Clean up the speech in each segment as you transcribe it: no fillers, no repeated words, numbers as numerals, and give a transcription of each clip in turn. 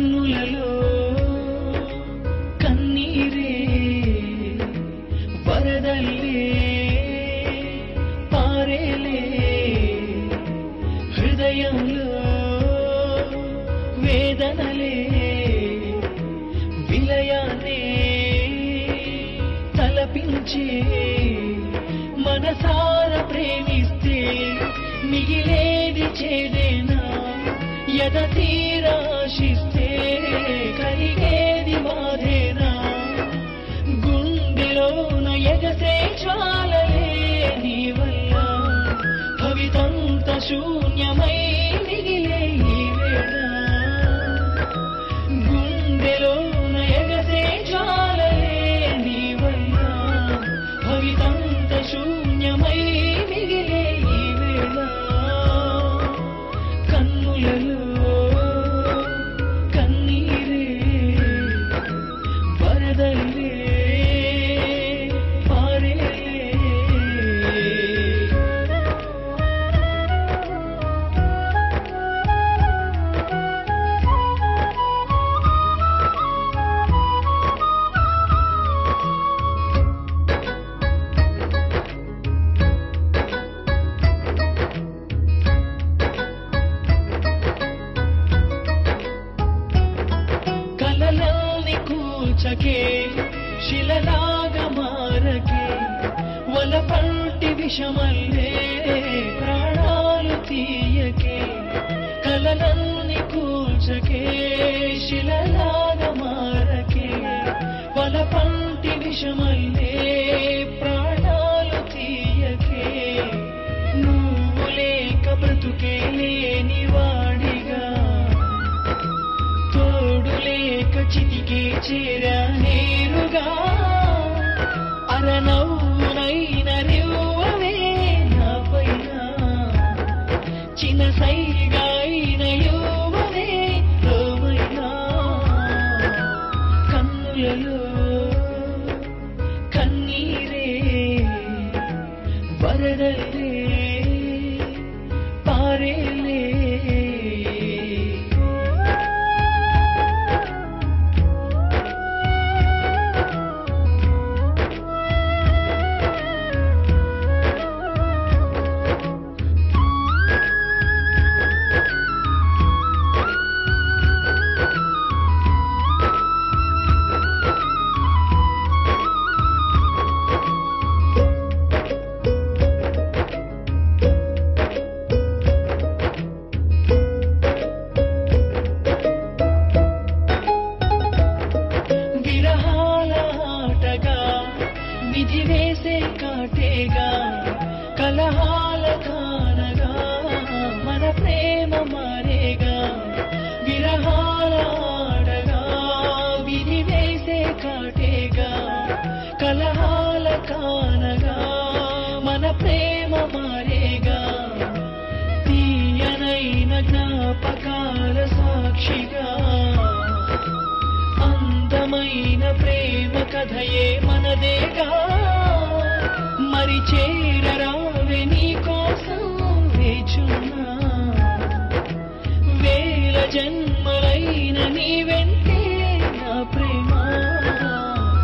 కన్నులలో కన్నీరే వరదల్లే పారేలే హృదయంలో వేదనలే విలయానే తలపించే మనసార ప్రేమిస్తే మిగిలేది చేదేనా యద తీరాశిస్తే కలిగేది బాధేనా గుండెలోన ఎగసే జ్వాలలే నీ వల్ల భవితంత శూన్యమై మిగిలే ఈ వేళ గుండెలోన ఎగసే జ్వాలలే నీ వల్ల భవితంత శూన్యమై మిగిలే ఈ వేళ కన్నులలో కన్నీరే వరదల్లే పారేలే కలలని కూల్చకే శిలలాగా మారకే వలపంటి విషమల్లే ప్రాణాలు తీయకే కలలని కూల్చకే శిలలాగా మారకే వలపంటి విషమల్లే ప్రాణాలు తీయకే నువ్వు లేక బ్రతుకే లేని వాడిగా తోడు లేక చితికే చేరా నేరుగా అరనవ్వునైన రివ్వవే నా పైన చిన్న సైగాయిన యువవే రోమైనా కన్నులలో కన్నీరే వరదల్లే పారేలే విధి వేసే కాటేగా కలహాల కానగా మన ప్రేమ మారేగా విరహాల ఆడగా విధి వేసే కాటేగా కలహాల కానగా మన ప్రేమ మారేగా తీయనైన జ్ఞాపకాల సాక్షిగా అందమైన ప్రేమ కథయే మనదేగా మరి చేరరావే నీ కోసం వేచున్నా వేల జన్మలైన నీ వెంటే నా ప్రేమ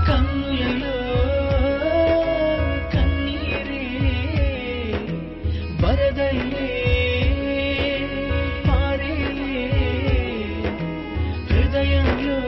కన్నులలో కన్నీరే వరదల్లే పారేలే హృదయంలో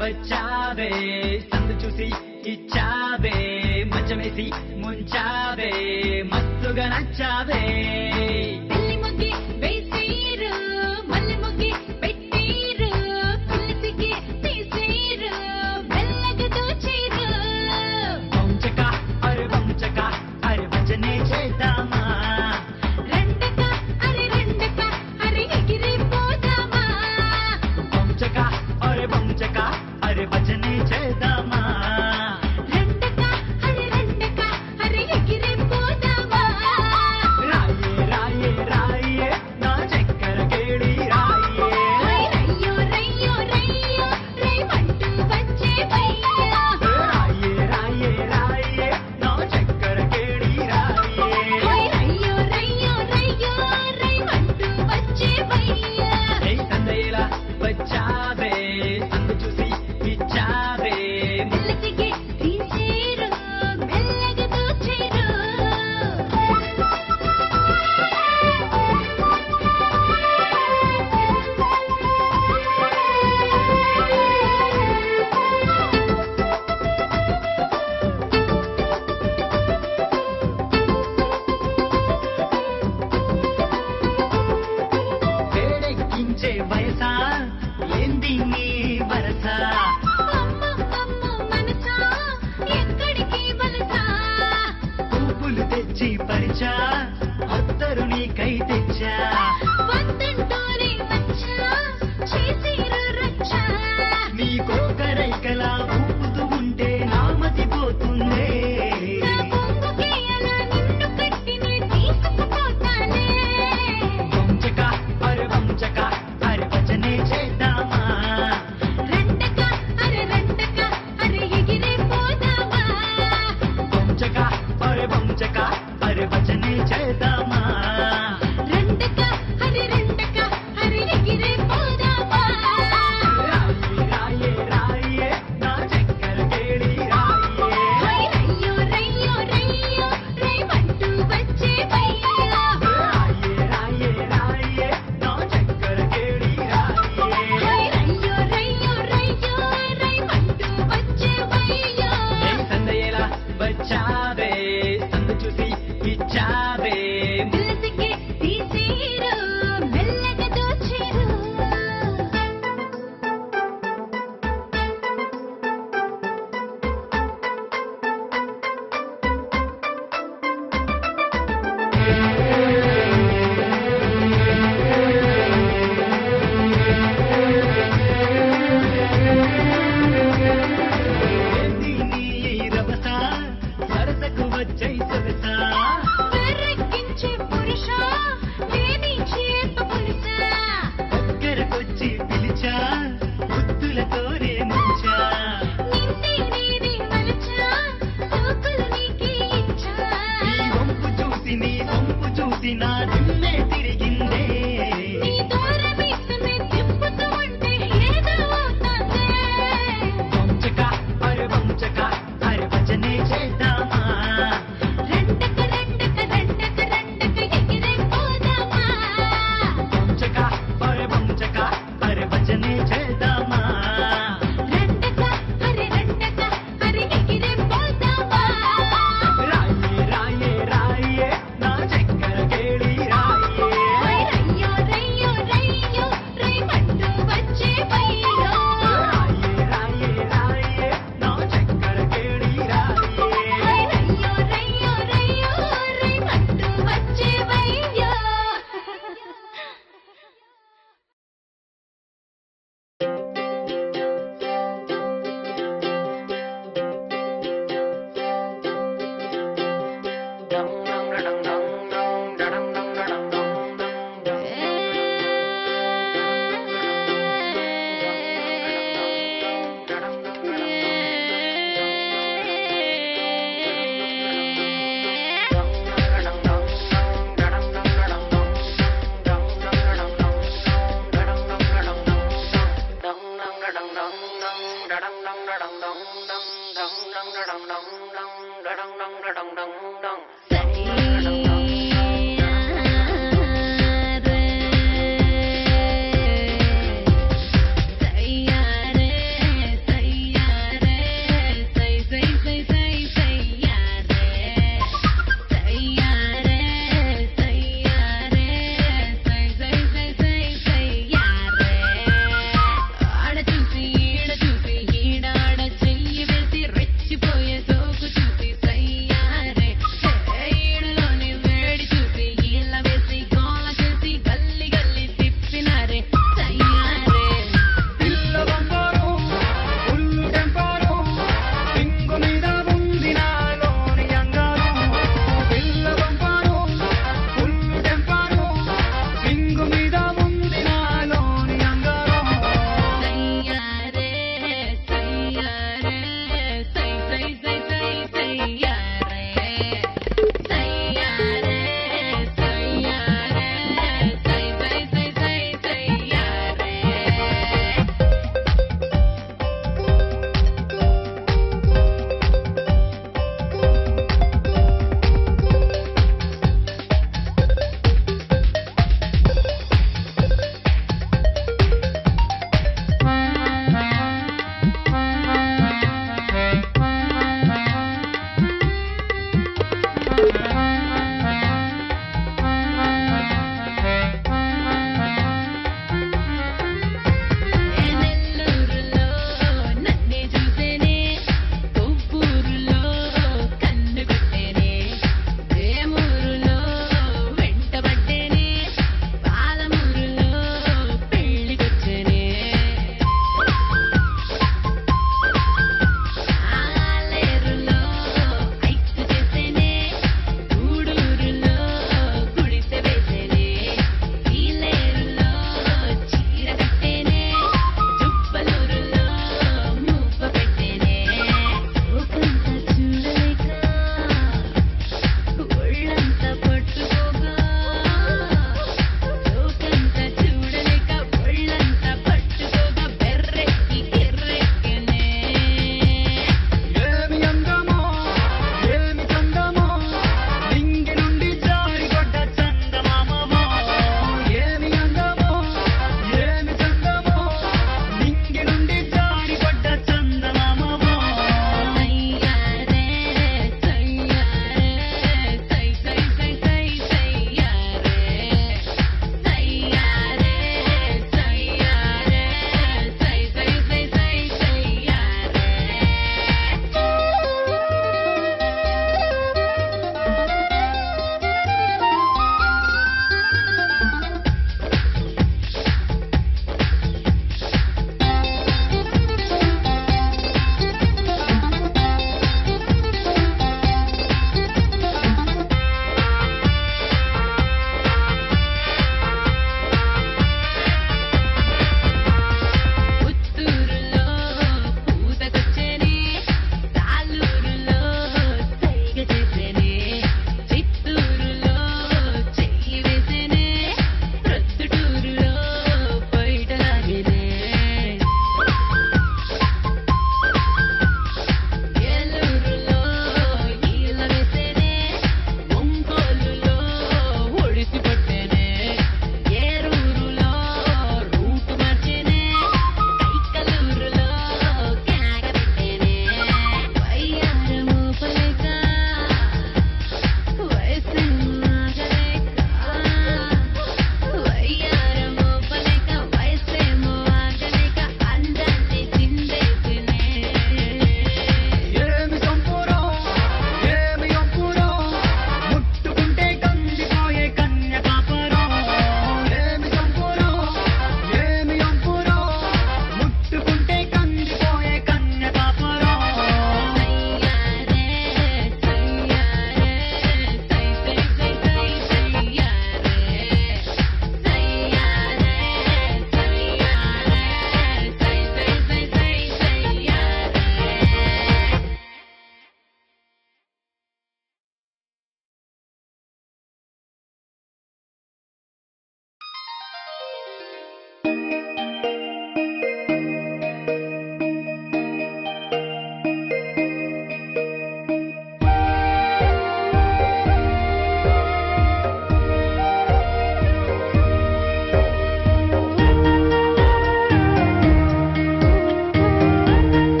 వచ్చావే సందు చూసి ఇచ్చావే మంచమేసి ముంచావే మస్తుగా నచ్చావే పెళ్లి ముగ్గి వేసేరు మల్లె ముగ్గి పెట్టేరు పులిసికి తీసేరు మెల్లగా దోచేరు వంచక అరే భజనే చేద్దామా రెండక అరే ఎగిరిపోదామా వంచక అరే భజనే చేద్దామా రెండక అరే ఎగిరిపోదామా రాయే రాయే రాయే నా చక్కెర కేళి రాయే రయ్యో రయ్యో రయ్యో రేమంటూ వచ్చే వయ్యా రాయే రాయే రాయే నా చక్కెర కేళి రాయే రయ్యో రయ్యో రయ్యో రేమంటూ వచ్చే వయ్యా ఏ సందేలా వచ్చావే సందు చూసి ఇచ్చావే మెల్లగా తీసేరు మెల్లగా దోచేరు వేడెక్కించే వయసా ఏంది నీ వరసా అమ్మ మనసా ఎక్కడికి వలసా పువ్వులు తెచ్చి పరిచా అత్తరు నీకై తెచ్చా వద్దంటూనే వచ్చా చేసిరు రచ్చా నీకోకరైకలా ఊపుతూ ఉంటే నామతి పోతుందే నా పొంగుకి అలా నిన్ను కట్టిని తీసుకుపోతానే వంచక అరే భజనే చేద్దామా రెండక అరే ఎగిరిపోదామా వంచక అరే భజనే చేద్దామా రెండక అరే ఎగిరిపోదామా రాయే రాయే నా చక్కెర కేళి రాయే రయ్యో రయ్యో రయ్యో రేమంటూ వచ్చే వయ్యా రాయే రాయే రాయే నా చక్కెర కేళి రాయే రయ్యో రయ్యో రయ్యో రేమంటూ వచ్చే వయ్యా ఏ సందేలా వచ్చావే సందు చూసి ఇచ్చావే పులిసికి తీసేరు మెల్లగా దోచేరు ఏంది నీ రభస సరసకు వచ్చై సొగసా వెర్రెక్కించే పురుషా లేని చేత పులుసా దగ్గరకొచ్చి పిలిచా ముద్దులతోనే ముంచా నిన్నే నేనే మలచా సోకులు నీకే ఇచ్చా నీ వంపు చూసి నీ వంపు చూసి నా నిన్నే తిరిగిందే నీ దూరమీసమే తిప్పుతూ ఉంటే ఏదో అవుతాందే వంచక అరే భజనే చేద్దామా రెండక ఎగిరిపోదామా వంచక అరే భజనే చేద్దామా రెండక అరే ఎగిరిపోదామా రాయే రాయే రాయే నా చక్కెర కేళి రాయే రయ్యో రయ్యో రయ్యో రేమంటూ వచ్చే వయ్యో రాయే రాయే రాయే నా చక్కెర కేళి రాయే రయ్యో రయ్యో రయ్యో రేమంటూ వచ్చే వయ్యో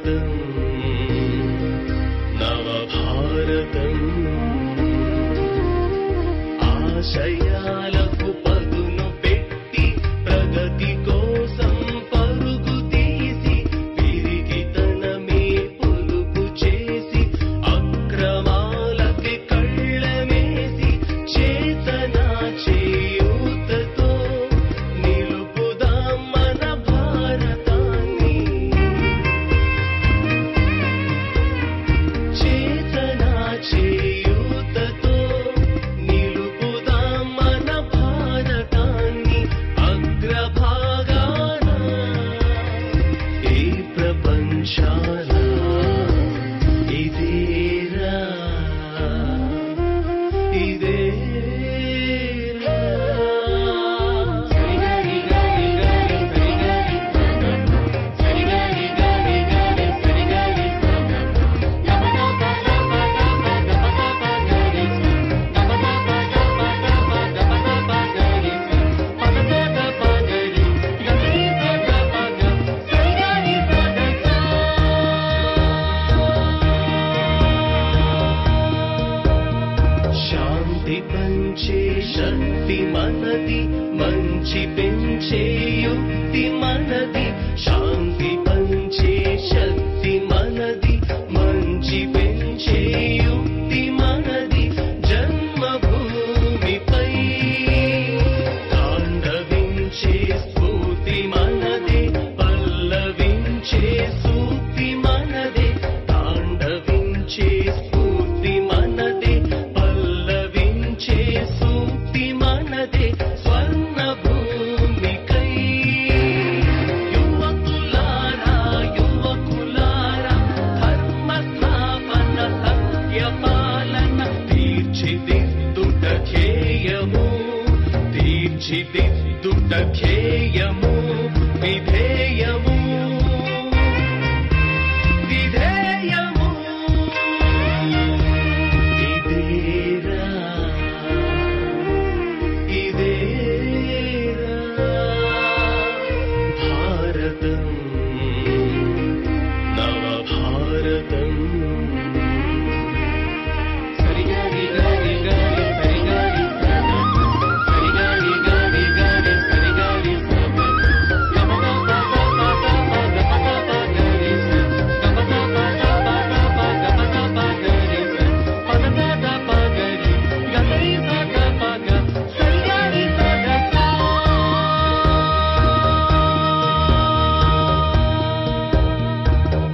భారతం నవభారతం ఆశయాలకు పదును పెట్టి ప్రగతి కోసం పరుగు తీసి పిరికితనమే పొదుపు చేసి అక్రమాలకి కళ్ళమేసి చేతన చేయూతతో నిలుపుదాం మన భారతాన్ని చేతన చేయూతతో నిలుపుదాం మన భారతాన్ని అగ్రభాగాన ఈ ప్రపంచాల ఇదేరా ఇదేరా సరిగరి గరి గరి సరిగరి సరిగరి గరి గరి సరిగరి శాంతి పంచే శక్తి మనది మంచి పెంచే యుక్తి మనది శాంతి పంచే శక్తి మనది మంచి పెంచే యుక్తి మనది జన్మభూమిపై తాండవించే స్ఫూర్తి మనదే పల్లవించే సూక్తి మనదే తాండవించే స్ఫూర్తి మనదే పల్లవించే సూక్తి మనదే స్వర్ణ భూమికై యువకులారా యువకులారా ధర్మ స్థాపన సత్య పాలన తీర్చిదిద్దుట ధ్యేయము తీర్చిదిద్దుట ధ్యేయము విధేయము విధేయము ఇదేరా ఇదేరా భారతం నవభారతం సరిగరి గరి గరి సరిగరి సరిగరి గరి గరి సరిగరి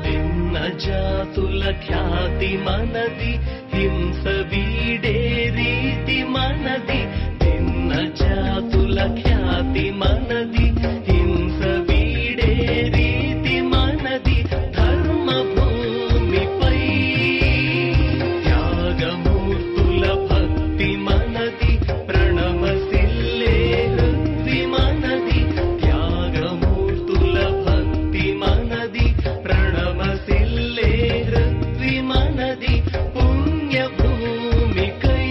భిన్న జాతుల ఖ్యాతి మనది హింస వీడే రీతి మనది భిన్న జాతుల ఖ్యాతి మనది హింస వీడే రీతి మనది ధర్మ భూమిపై త్యాగమూర్తుల భక్తి మనది ప్రణమసిల్లే హృది మనది త్యాగమూర్తుల భక్తి మనది ప్రణమసిల్లే హృది మనది పుణ్యభూమికై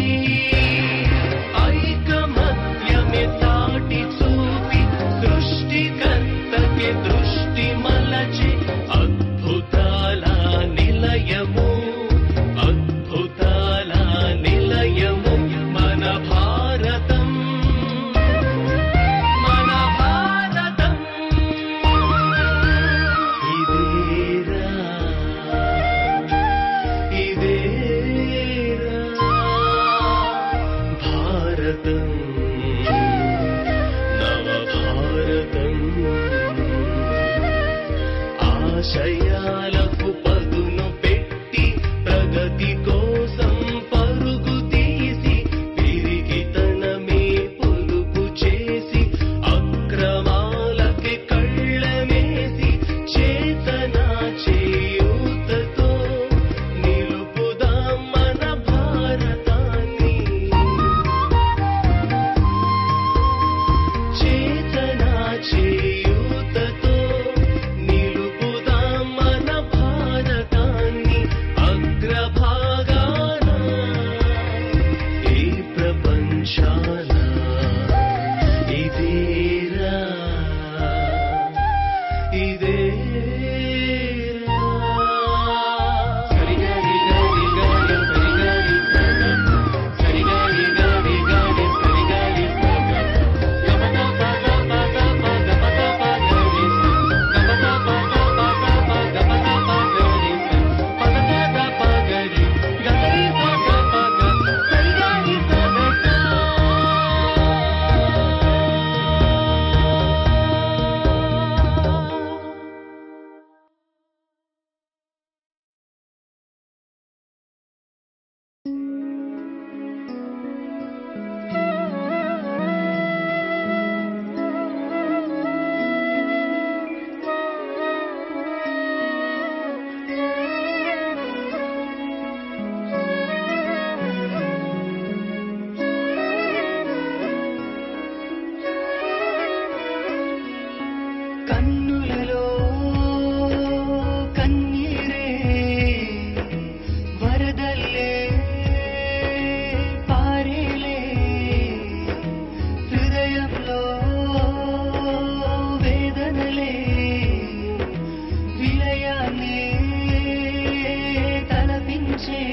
ఐకమత్యమే సాటి చూపి సృష్టికర్తకి దృష్టి మలచి అద్భుతాల నిలయము అద్భుతాల నిలయము మన భారతం మన భారతం ఇదేరా ఇదేరా భారతం నవభారతం ఆశయాలకు పదును పెట్టి ప్రగతి కోసం పరుగు తీసి పిరికితనమే పొదుపు చేసి అక్రమాలకి కళ్ళమేసి చేతన చేయూతతో నిలుపుదాం మన భారతాన్ని చేతన చేయూతతో నిలుపుదాం మన కన్నులలో కన్నీరే వరదల్లే పారేలే హృదయంలో వేదనలే విలయాన్ని తలపించే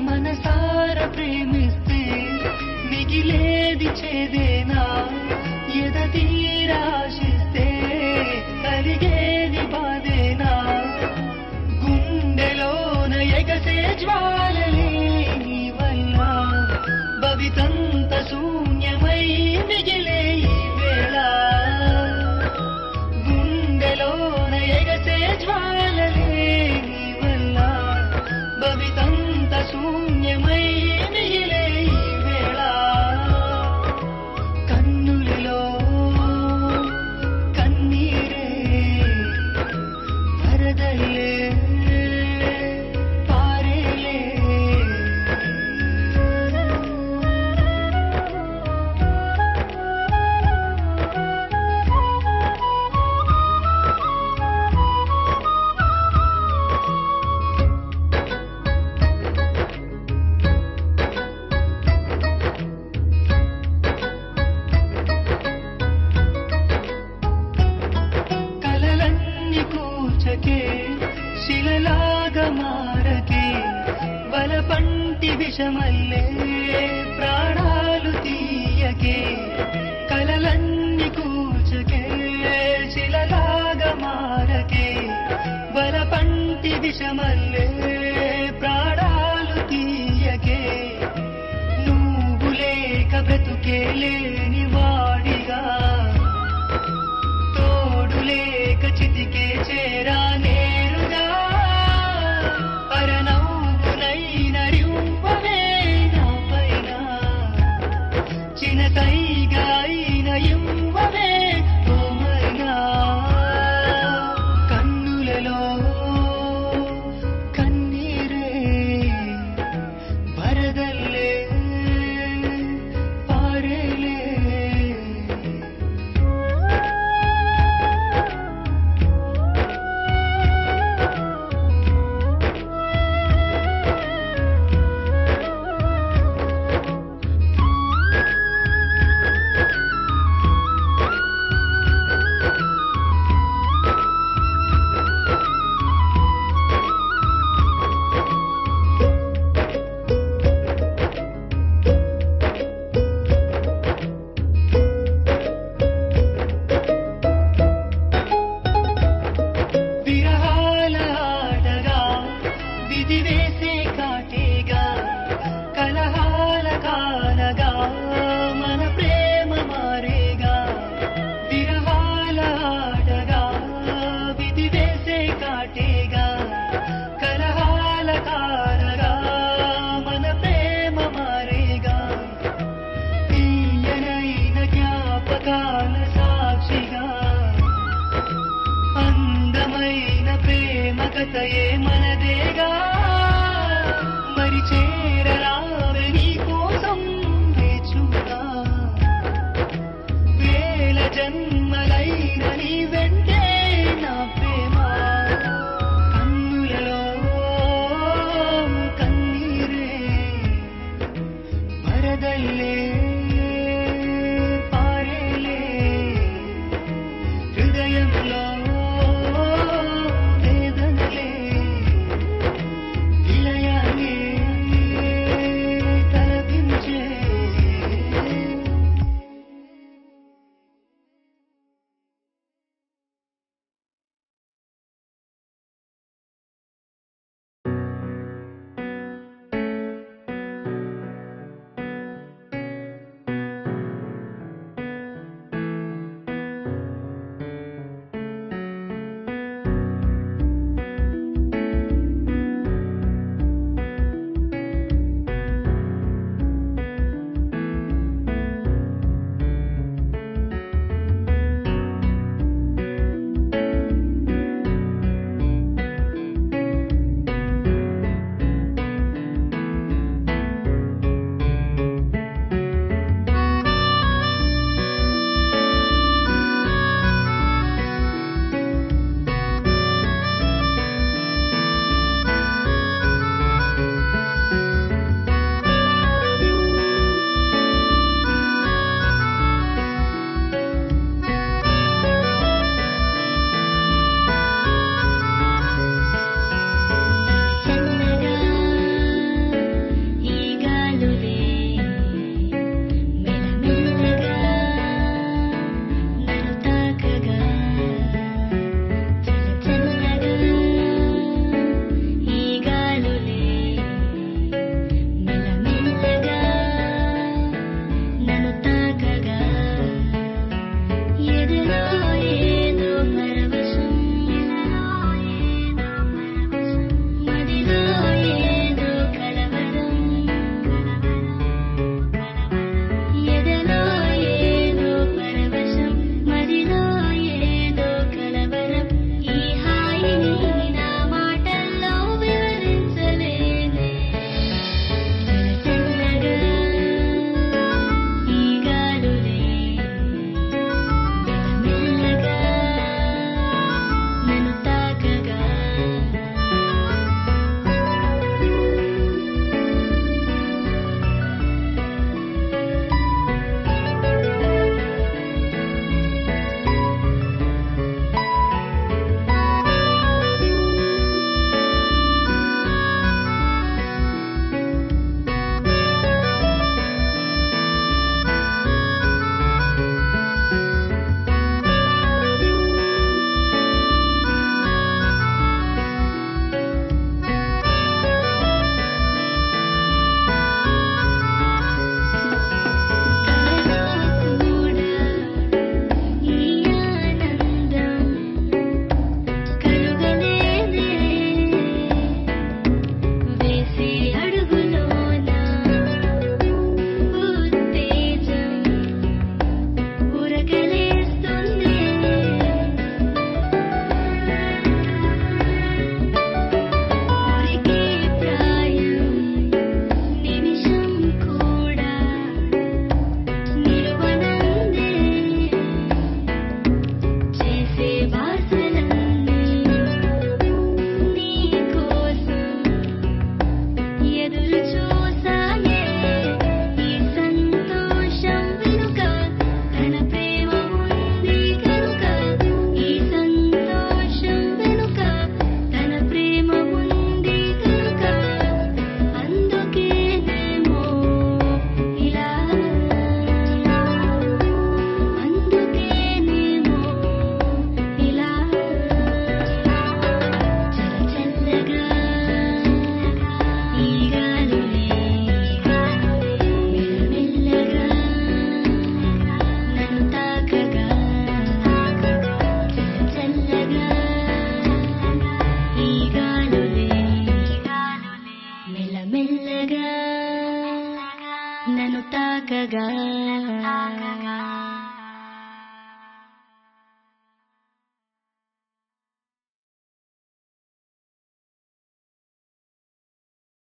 మనసార ప్రేమిస్తే మిగిలేది చేదేనా ఎద తీరాశిస్తే కలిగేది బాధేనా గుండెలోన ఎగసే జ్వాలలే నీ వల్ల భవితంత శూన్యమై మిగిలే ఈ వేళ గుండెలోన ఎగసే జ్వాలలే నీ వల్ల భవితంత శూన్యమై మిగిలే ఈ వేళ కన్నులలో కన్నీరే వరదల్లే పారేలే కలలన్నీ కూర్చకే శిలలాగా మారకే బలపంటి విషమల్లే ప్రాణాలు తీయకే కలలన్నీ కూర్చకే శిలలాగా మారకే బలపంటి విషమల్లే ప్రాణాలు తీయకే నువ్వు లేక బ్రతుకే లేని వాడిగా తోడు లేక చితికే చేరా నేరుగా అరనవ్వునైన రింపవే నా పైన చినతైగా అయిన ఇంపవే ఓమైనా కన్నులలో కన్నీరే వరదల్లే పారేలే విరహాల ఆటగా విధి వేసే కాటేగా కలహాల కానగా మన ప్రేమ మారేగా విరహాల ఆటగా విధి వేసే కాటేగా కలహాల కానగా మన ప్రేమ మారేగా తీయనైన జ్ఞాపకాల సాక్షిగా అందమైన ప్రేమ కథయే మనదేగా మరి చేరరావే నీ కోసం వేచుగా వేల జన్మలైన నీ వెంటే నా ప్రేమ కన్నులలో కన్నీరే వరదల్లే పారేలే హృదయంలో వేదనలే విలయాన్ని తలపించే తాకగా